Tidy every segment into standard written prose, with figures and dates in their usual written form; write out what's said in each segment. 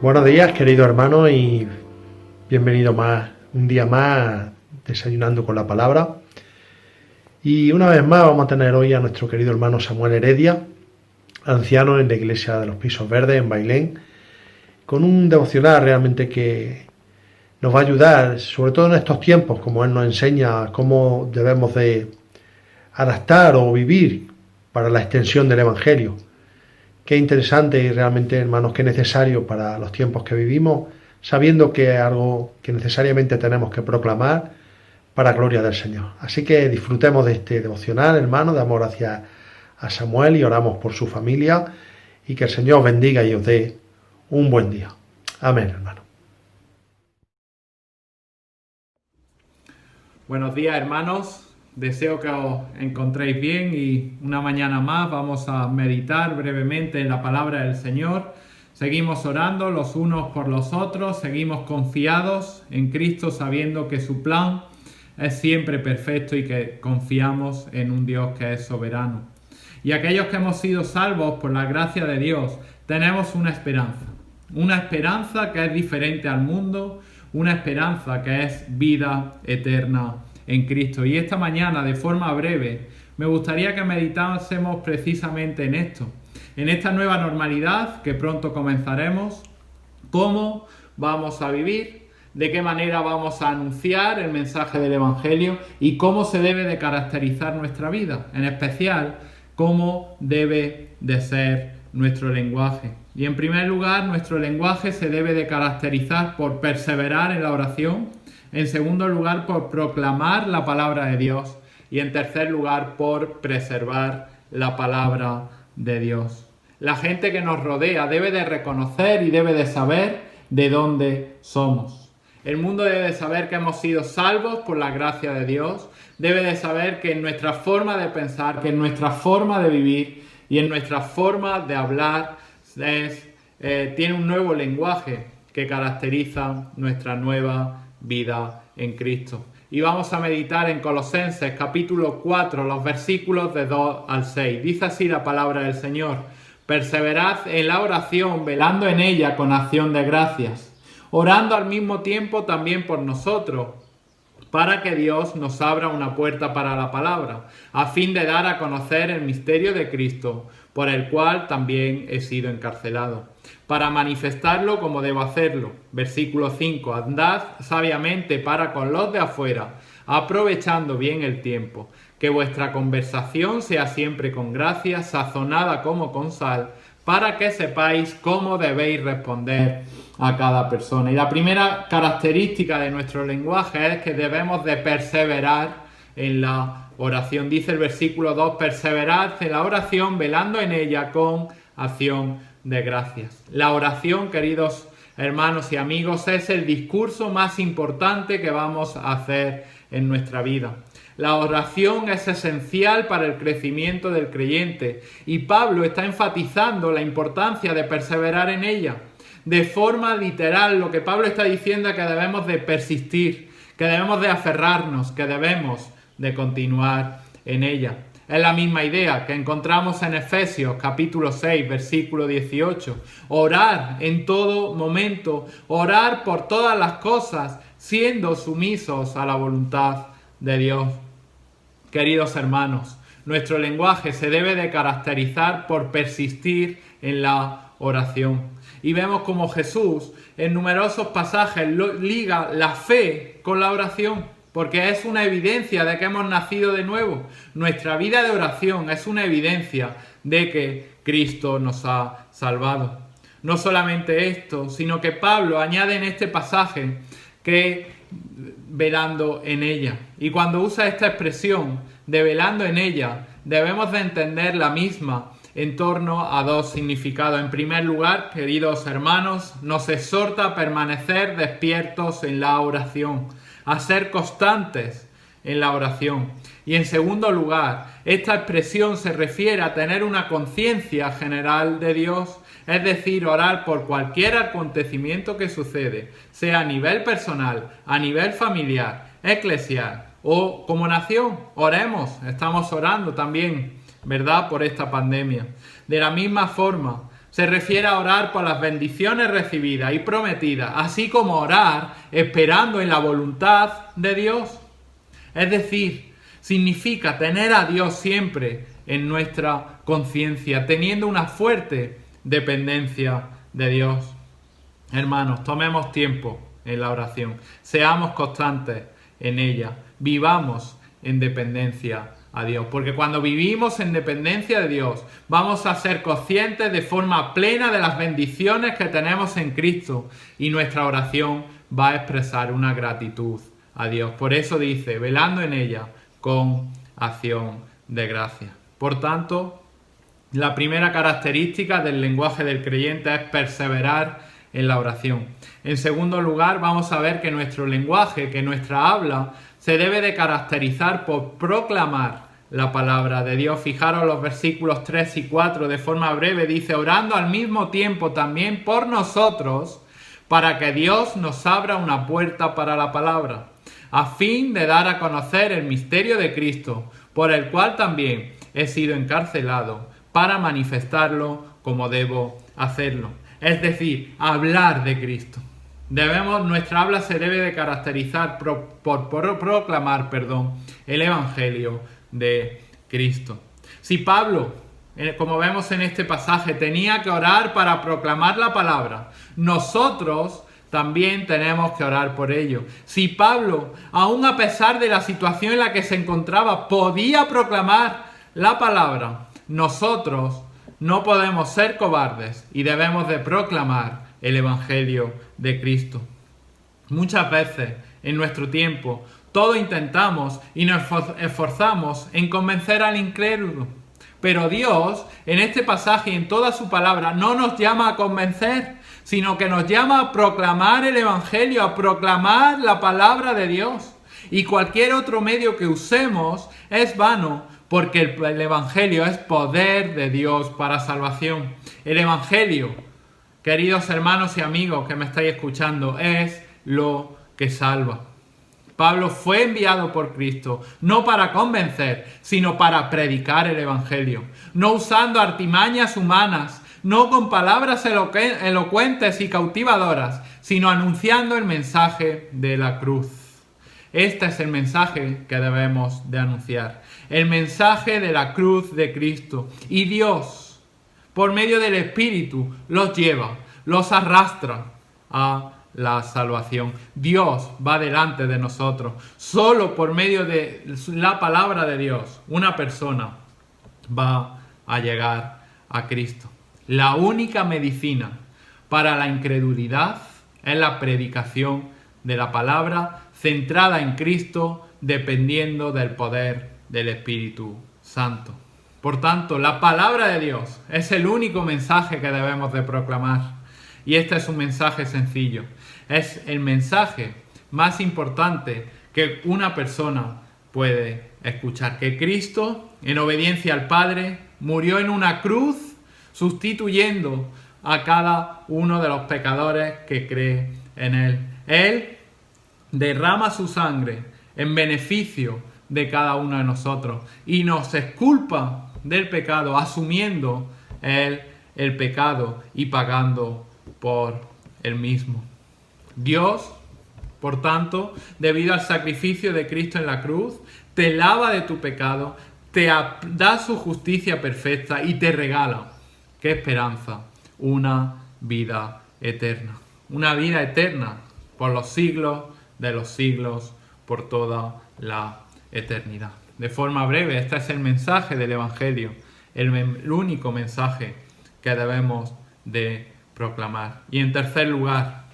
Buenos días, queridos hermanos, y bienvenido un día más desayunando con la palabra. Y una vez más vamos a tener hoy a nuestro querido hermano Samuel Heredia, anciano en la iglesia de los Pisos Verdes en Bailén, con un devocional realmente que nos va a ayudar, sobre todo en estos tiempos, como él nos enseña cómo debemos de adaptar o vivir para la extensión del Evangelio. Qué interesante y realmente, hermanos, qué necesario para los tiempos que vivimos, sabiendo que es algo que necesariamente tenemos que proclamar para gloria del Señor. Así que disfrutemos de este devocional, hermanos, damos gracias a Samuel y oramos por su familia y que el Señor os bendiga y os dé un buen día. Amén, hermano. Buenos días, hermanos. Deseo que os encontréis bien y una mañana más vamos a meditar brevemente en la palabra del Señor. Seguimos orando los unos por los otros, seguimos confiados en Cristo sabiendo que su plan es siempre perfecto y que confiamos en un Dios que es soberano. Y aquellos que hemos sido salvos por la gracia de Dios, tenemos una esperanza que es diferente al mundo, una esperanza que es vida eterna en Cristo. Y esta mañana, de forma breve, me gustaría que meditásemos precisamente en esto, en esta nueva normalidad que pronto comenzaremos, cómo vamos a vivir, de qué manera vamos a anunciar el mensaje del Evangelio y cómo se debe de caracterizar nuestra vida, en especial cómo debe de ser nuestro lenguaje. Y en primer lugar, nuestro lenguaje se debe de caracterizar por perseverar en la oración, en segundo lugar, por proclamar la palabra de Dios y en tercer lugar, por preservar la palabra de Dios. La gente que nos rodea debe de reconocer y debe de saber de dónde somos. El mundo debe de saber que hemos sido salvos por la gracia de Dios, debe de saber que en nuestra forma de pensar, que en nuestra forma de vivir y en nuestra forma de hablar tiene un nuevo lenguaje que caracteriza nuestra nueva vida en Cristo. Y vamos a meditar en Colosenses capítulo 4, los versículos de 2 al 6. Dice así la palabra del Señor: perseverad en la oración, velando en ella con acción de gracias, orando al mismo tiempo también por nosotros, para que Dios nos abra una puerta para la palabra, a fin de dar a conocer el misterio de Cristo, por el cual también he sido encarcelado, para manifestarlo como debo hacerlo. Versículo 5. Andad sabiamente para con los de afuera, aprovechando bien el tiempo, que vuestra conversación sea siempre con gracia, sazonada como con sal, para que sepáis cómo debéis responder a cada persona. Y la primera característica de nuestro lenguaje es que debemos de perseverar en la oración. Dice el versículo 2, perseverad en la oración, velando en ella con acción de gracias. La oración, queridos hermanos y amigos, es el discurso más importante que vamos a hacer en nuestra vida. La oración es esencial para el crecimiento del creyente y Pablo está enfatizando la importancia de perseverar en ella. De forma literal, lo que Pablo está diciendo es que debemos de persistir, que debemos de aferrarnos, que debemos de continuar en ella. Es la misma idea que encontramos en Efesios capítulo 6, versículo 18. Orar en todo momento, orar por todas las cosas, siendo sumisos a la voluntad de Dios. Queridos hermanos, nuestro lenguaje se debe de caracterizar por persistir en la oración. Y vemos como Jesús en numerosos pasajes liga la fe con la oración, porque es una evidencia de que hemos nacido de nuevo. Nuestra vida de oración es una evidencia de que Cristo nos ha salvado. No solamente esto, sino que Pablo añade en este pasaje que velando en ella. Y cuando usa esta expresión de velando en ella, debemos de entender la misma en torno a dos significados. En primer lugar, queridos hermanos, nos exhorta a permanecer despiertos en la oración, a ser constantes en la oración. Y en segundo lugar, esta expresión se refiere a tener una conciencia general de Dios, es decir, orar por cualquier acontecimiento que sucede, sea a nivel personal, a nivel familiar, eclesial o como nación. Oremos, estamos orando también, ¿verdad?, por esta pandemia. De la misma forma, Se refiere a orar por las bendiciones recibidas y prometidas, así como orar esperando en la voluntad de Dios. Es decir, significa tener a Dios siempre en nuestra conciencia, teniendo una fuerte dependencia de Dios. Hermanos, tomemos tiempo en la oración, seamos constantes en ella, vivamos en dependencia a Dios, porque cuando vivimos en dependencia de Dios, vamos a ser conscientes de forma plena de las bendiciones que tenemos en Cristo y nuestra oración va a expresar una gratitud a Dios. Por eso dice, velando en ella con acción de gracia. Por tanto, la primera característica del lenguaje del creyente es perseverar en la oración. En segundo lugar, vamos a ver que nuestro lenguaje, que nuestra habla, se debe de caracterizar por proclamar la palabra de Dios. Fijaros los versículos 3 y 4 de forma breve. Dice, orando al mismo tiempo también por nosotros, para que Dios nos abra una puerta para la palabra, a fin de dar a conocer el misterio de Cristo, por el cual también he sido encarcelado, para manifestarlo como debo hacerlo. Es decir, hablar de Cristo. Nuestra habla se debe de caracterizar por proclamar el Evangelio de Cristo. Si Pablo, como vemos en este pasaje, tenía que orar para proclamar la palabra, nosotros también tenemos que orar por ello. Si Pablo, aun a pesar de la situación en la que se encontraba, podía proclamar la palabra, nosotros no podemos ser cobardes y debemos de proclamar el Evangelio de Cristo. Muchas veces en nuestro tiempo todo intentamos y nos esforzamos en convencer al incrédulo. Pero Dios, en este pasaje y en toda su palabra, no nos llama a convencer, sino que nos llama a proclamar el Evangelio, a proclamar la palabra de Dios. Y cualquier otro medio que usemos es vano, porque el Evangelio es poder de Dios para salvación. El Evangelio, queridos hermanos y amigos que me estáis escuchando, es lo que salva. Pablo fue enviado por Cristo, no para convencer, sino para predicar el Evangelio, no usando artimañas humanas, no con palabras elocuentes y cautivadoras, sino anunciando el mensaje de la cruz. Este es el mensaje que debemos de anunciar, el mensaje de la cruz de Cristo. Y Dios, por medio del Espíritu, los lleva, los arrastra a la salvación. Dios va delante de nosotros. Solo por medio de la palabra de Dios, una persona va a llegar a Cristo. La única medicina para la incredulidad es la predicación de la palabra centrada en Cristo, dependiendo del poder del Espíritu Santo. Por tanto, la palabra de Dios es el único mensaje que debemos de proclamar. Y este es un mensaje sencillo. Es el mensaje más importante que una persona puede escuchar. Que Cristo, en obediencia al Padre, murió en una cruz sustituyendo a cada uno de los pecadores que cree en Él. Él derrama su sangre en beneficio de cada uno de nosotros y nos exculpa del pecado, asumiendo Él el pecado y pagando por Él mismo. Dios, por tanto, debido al sacrificio de Cristo en la cruz, te lava de tu pecado, te da su justicia perfecta y te regala, ¿qué esperanza? Una vida eterna. Una vida eterna por los siglos de los siglos, por toda la eternidad. De forma breve, este es el mensaje del Evangelio, el único mensaje que debemos de proclamar. Y en tercer lugar,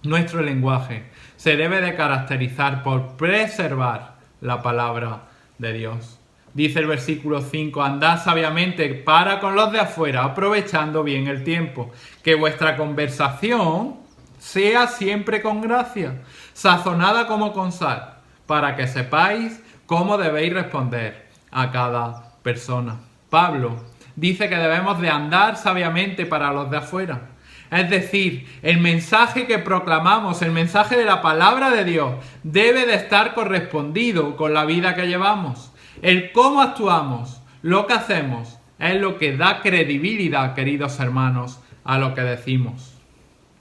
nuestro lenguaje se debe de caracterizar por preservar la palabra de Dios. Dice el versículo 5, andad sabiamente para con los de afuera, aprovechando bien el tiempo, que vuestra conversación sea siempre con gracia, sazonada como con sal, para que sepáis cómo debéis responder a cada persona. Pablo dice que debemos de andar sabiamente para los de afuera. Es decir, el mensaje que proclamamos, el mensaje de la palabra de Dios, debe de estar correspondido con la vida que llevamos. El cómo actuamos, lo que hacemos, es lo que da credibilidad, queridos hermanos, a lo que decimos.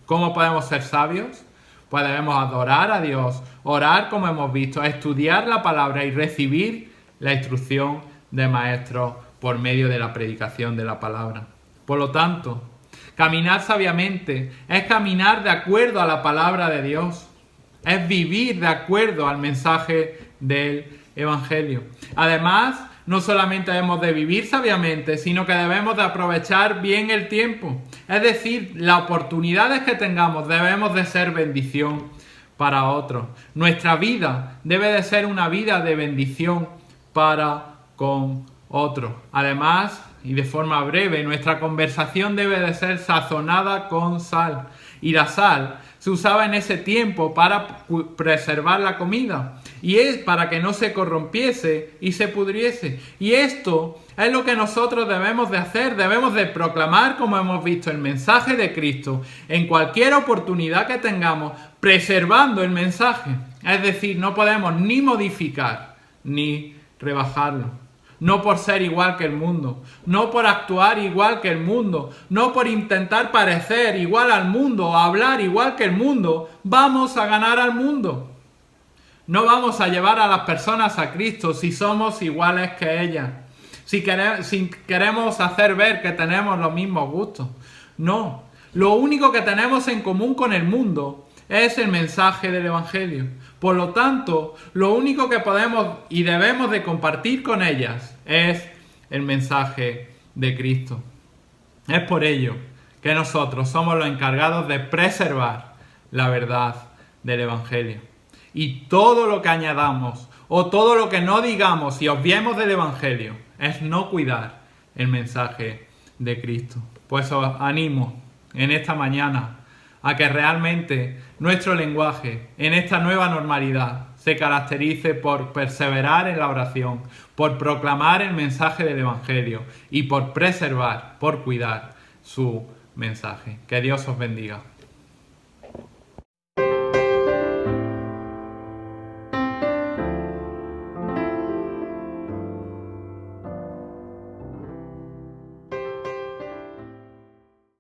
¿Cómo podemos ser sabios? Pues debemos adorar a Dios, orar como hemos visto, estudiar la palabra y recibir la instrucción de maestros por medio de la predicación de la palabra. Por lo tanto, caminar sabiamente es caminar de acuerdo a la palabra de Dios, es vivir de acuerdo al mensaje del Evangelio. Además, no solamente debemos de vivir sabiamente, sino que debemos de aprovechar bien el tiempo. Es decir, las oportunidades que tengamos debemos de ser bendición para otros. Nuestra vida debe de ser una vida de bendición para con otros. Además, y de forma breve, nuestra conversación debe de ser sazonada con sal. Y la sal se usaba en ese tiempo para preservar la comida y es para que no se corrompiese y se pudriese. Y esto es lo que nosotros debemos de hacer, debemos de proclamar, como hemos visto, el mensaje de Cristo en cualquier oportunidad que tengamos, preservando el mensaje. Es decir, no podemos ni modificar ni rebajarlo. No por ser igual que el mundo, no por actuar igual que el mundo, no por intentar parecer igual al mundo o hablar igual que el mundo, vamos a ganar al mundo. No vamos a llevar a las personas a Cristo si somos iguales que ellas, si queremos hacer ver que tenemos los mismos gustos. No, lo único que tenemos en común con el mundo es el mensaje del Evangelio. Por lo tanto, lo único que podemos y debemos de compartir con ellas es el mensaje de Cristo. Es por ello que nosotros somos los encargados de preservar la verdad del Evangelio. Y todo lo que añadamos o todo lo que no digamos y obviemos del Evangelio es no cuidar el mensaje de Cristo. Pues os animo en esta mañana a que realmente nuestro lenguaje en esta nueva normalidad se caracterice por perseverar en la oración, por proclamar el mensaje del Evangelio y por preservar, por cuidar su mensaje. Que Dios os bendiga.